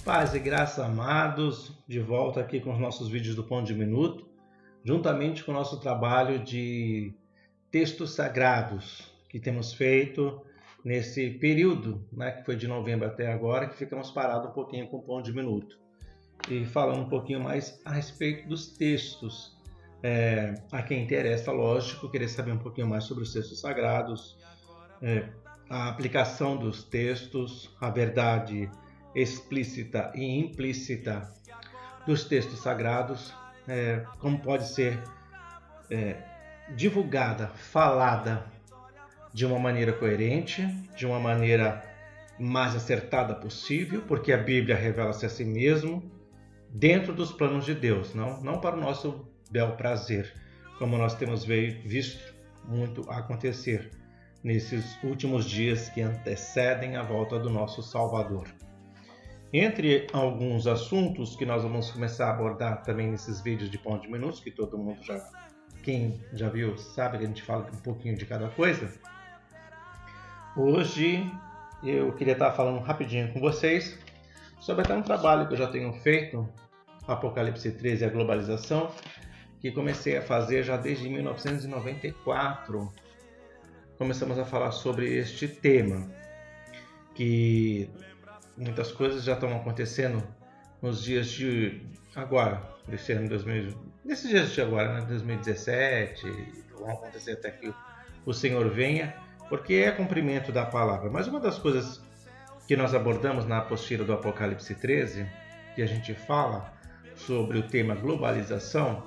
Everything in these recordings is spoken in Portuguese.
Paz e graça, amados, de volta aqui com os nossos vídeos do Pão de Minuto, juntamente com o nosso trabalho de textos sagrados que temos feito nesse período, né, que foi de novembro até agora, que ficamos parados um pouquinho com o Pão de Minuto e falando um pouquinho mais a respeito dos textos. A quem interessa, lógico, querer saber um pouquinho mais sobre os textos sagrados, a aplicação dos textos, a verdade explícita e implícita dos textos sagrados, como pode ser divulgada, falada de uma maneira coerente, de uma maneira mais acertada possível, porque a Bíblia revela-se a si mesmo dentro dos planos de Deus, não para o nosso bel prazer, como nós temos visto muito acontecer nesses últimos dias que antecedem a volta do nosso Salvador. Entre alguns assuntos que nós vamos começar a abordar também nesses vídeos de Pão de Minutos, que todo mundo quem já viu sabe que a gente fala um pouquinho de cada coisa. Hoje eu queria estar falando rapidinho com vocês sobre até um trabalho que eu já tenho feito, Apocalipse 13 e a globalização, que comecei a fazer já desde 1994. Começamos a falar sobre este tema, que muitas coisas já estão acontecendo nos dias de agora, desse ano 2000, nesses dias de agora, né, 2017, vão acontecer até que o Senhor venha, porque é cumprimento da palavra. Mas uma das coisas que nós abordamos na apostila do Apocalipse 13, que a gente fala sobre o tema globalização,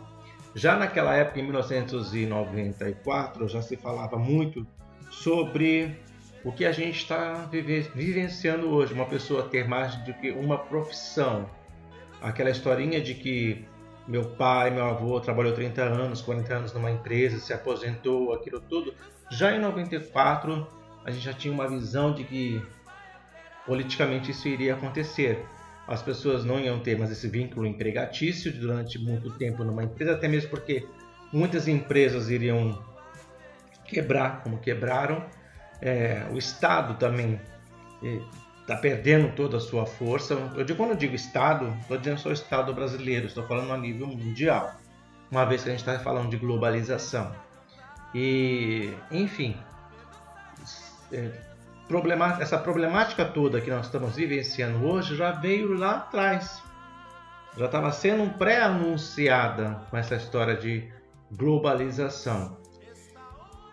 já naquela época, em 1994, já se falava muito sobre o que a gente está vivenciando hoje, uma pessoa ter mais do que uma profissão. Aquela historinha de que meu pai, meu avô trabalhou 30 anos, 40 anos numa empresa, se aposentou, aquilo tudo. Já em 94, a gente já tinha uma visão de que politicamente isso iria acontecer. As pessoas não iam ter mais esse vínculo empregatício durante muito tempo numa empresa, até mesmo porque muitas empresas iriam quebrar, como quebraram. O Estado também está perdendo toda a sua força. Quando eu digo Estado, estou dizendo só o Estado brasileiro, estou falando a nível mundial, uma vez que a gente está falando de globalização. E, enfim, essa problemática toda que nós estamos vivenciando hoje já veio lá atrás. Já estava sendo pré-anunciada com essa história de globalização.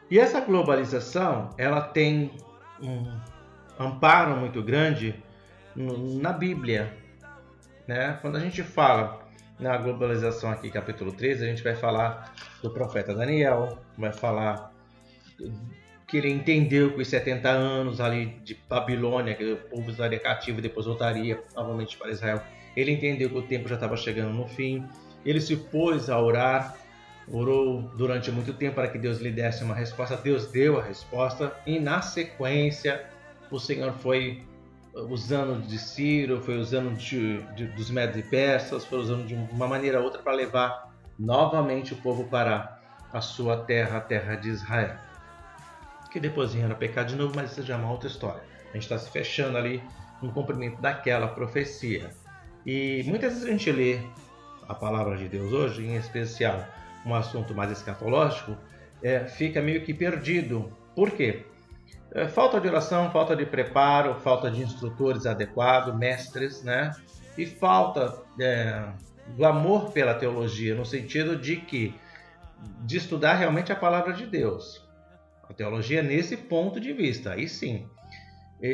E essa globalização, ela tem um amparo muito grande na Bíblia, né? Quando a gente fala na globalização aqui, capítulo 13, a gente vai falar do profeta Daniel, vai falar que ele entendeu que os 70 anos ali de Babilônia, que o povo estaria cativo e depois voltaria novamente para Israel, ele entendeu que o tempo já estava chegando no fim, ele se pôs a orar, orou durante muito tempo para que Deus lhe desse uma resposta. Deus deu a resposta e na sequência o Senhor foi usando de Ciro, foi usando dos Medos e Persas, foi usando de uma maneira ou outra para levar novamente o povo para a sua terra, a terra de Israel. Que depois vieram a pecar de novo, mas isso já é uma outra história. A gente está se fechando ali no cumprimento daquela profecia. E muitas vezes a gente lê a palavra de Deus hoje, em especial um assunto mais escatológico, fica meio que perdido. Por quê? Falta de oração, falta de preparo, falta de instrutores adequados, mestres, né? E falta do amor pela teologia, no sentido de estudar realmente a palavra de Deus. A teologia nesse ponto de vista, aí sim.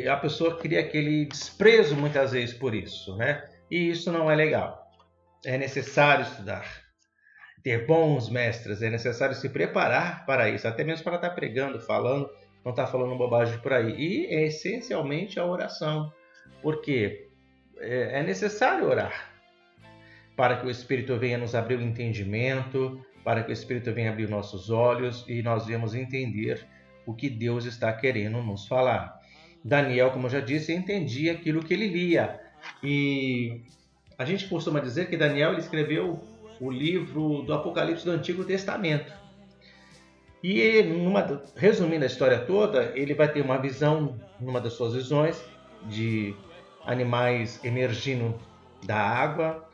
A pessoa cria aquele desprezo muitas vezes por isso, né? E isso não é legal. É necessário estudar, ter bons mestres, é necessário se preparar para isso, até mesmo para estar pregando, falando, não estar falando bobagem por aí. E é essencialmente a oração, porque é necessário orar para que o Espírito venha nos abrir o entendimento, para que o Espírito venha abrir nossos olhos e nós venhamos entender o que Deus está querendo nos falar. Daniel, como eu já disse, entendia aquilo que ele lia. E a gente costuma dizer que Daniel ele escreveu o livro do Apocalipse do Antigo Testamento. E resumindo a história toda, ele vai ter uma visão, numa das suas visões, de animais emergindo da água,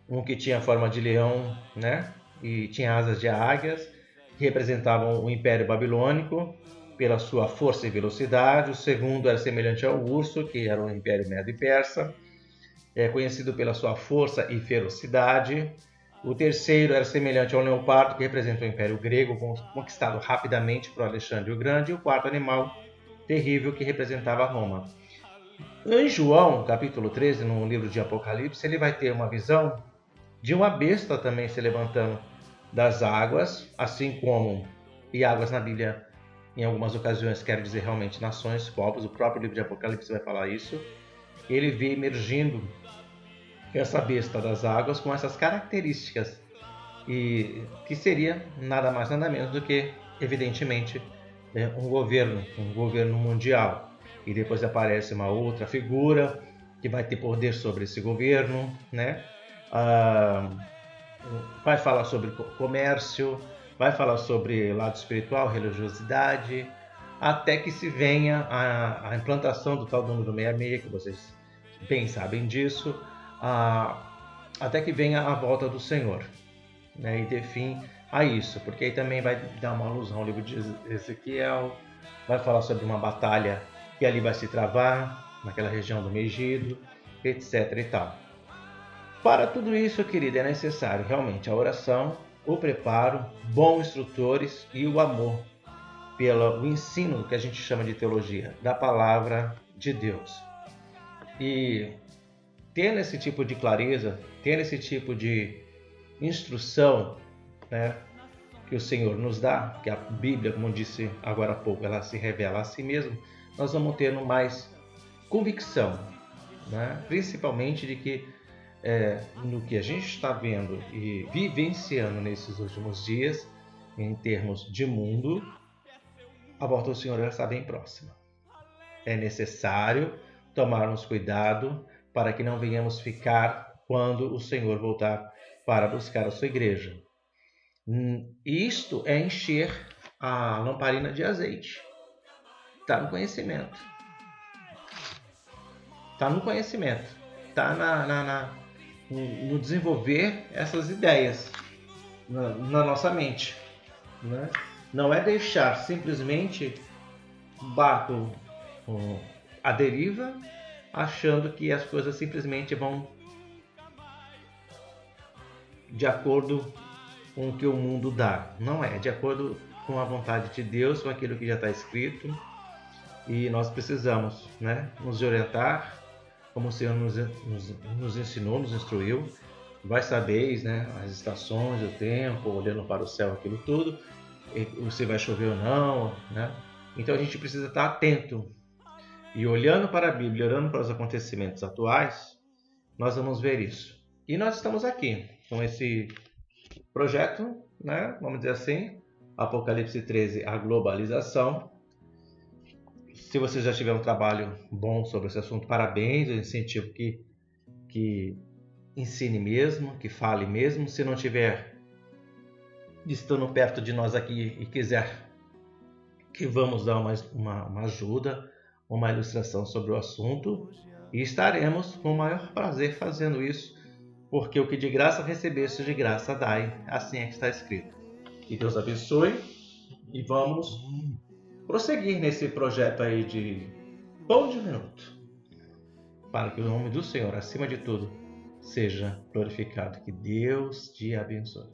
um que tinha a forma de leão, né? E tinha asas de águias, que representavam o Império Babilônico pela sua força e velocidade. O segundo era semelhante ao urso, que era o Império Medo e Persa, conhecido pela sua força e ferocidade. O terceiro era semelhante ao leopardo, que representa o Império Grego, conquistado rapidamente por Alexandre o Grande. E o quarto animal terrível, que representava Roma. Em João, capítulo 13, no livro de Apocalipse, ele vai ter uma visão de uma besta também se levantando das águas, assim como, e águas na Bíblia, em algumas ocasiões, quer dizer realmente nações, povos, o próprio livro de Apocalipse vai falar isso. Ele vê emergindo essa besta das águas com essas características, e que seria nada mais nada menos do que, evidentemente, um governo mundial. E depois aparece uma outra figura que vai ter poder sobre esse governo, né? Vai falar sobre comércio, vai falar sobre lado espiritual, religiosidade, até que se venha a implantação do tal do número 66, que vocês bem sabem disso, até que venha a volta do Senhor, né, e dê fim a isso, porque aí também vai dar uma alusão ao livro de Ezequiel, vai falar sobre uma batalha que ali vai se travar, naquela região do Megido, etc. e tal. Para tudo isso, querido, é necessário realmente a oração, o preparo, bons instrutores e o amor pelo ensino que a gente chama de teologia, da palavra de Deus. E tendo esse tipo de clareza, tendo esse tipo de instrução, né, que o Senhor nos dá, que a Bíblia, como eu disse agora há pouco, ela se revela a si mesma, nós vamos tendo mais convicção, né, principalmente de que no que a gente está vendo e vivenciando nesses últimos dias, em termos de mundo, a volta do Senhor já está bem próxima. É necessário tomarmos cuidado para que não venhamos ficar quando o Senhor voltar para buscar a sua igreja. Isto é encher a lamparina de azeite. Está no conhecimento. Está no conhecimento. Está no desenvolver essas ideias na nossa mente, né? Não é deixar simplesmente o barco à deriva, achando que as coisas simplesmente vão de acordo com o que o mundo dá. Não é de acordo com a vontade de Deus, com aquilo que já está escrito, e nós precisamos, né, nos orientar como o Senhor nos ensinou, nos instruiu. Vai sabeis, né, as estações, o tempo, olhando para o céu, aquilo tudo, se vai chover ou não, né? Então a gente precisa estar atento. E olhando para a Bíblia, olhando para os acontecimentos atuais, nós vamos ver isso. E nós estamos aqui com esse projeto, né, vamos dizer assim, Apocalipse 13, a globalização. Se você já tiver um trabalho bom sobre esse assunto, parabéns, eu incentivo que ensine mesmo, que fale mesmo. Se não tiver estando perto de nós aqui e quiser que vamos dar uma ajuda, uma ilustração sobre o assunto, e estaremos com o maior prazer fazendo isso, porque o que de graça recebeste, de graça dai, assim é que está escrito. Que Deus abençoe e vamos prosseguir nesse projeto aí de Pão de um Minuto, para que o nome do Senhor, acima de tudo, seja glorificado. Que Deus te abençoe.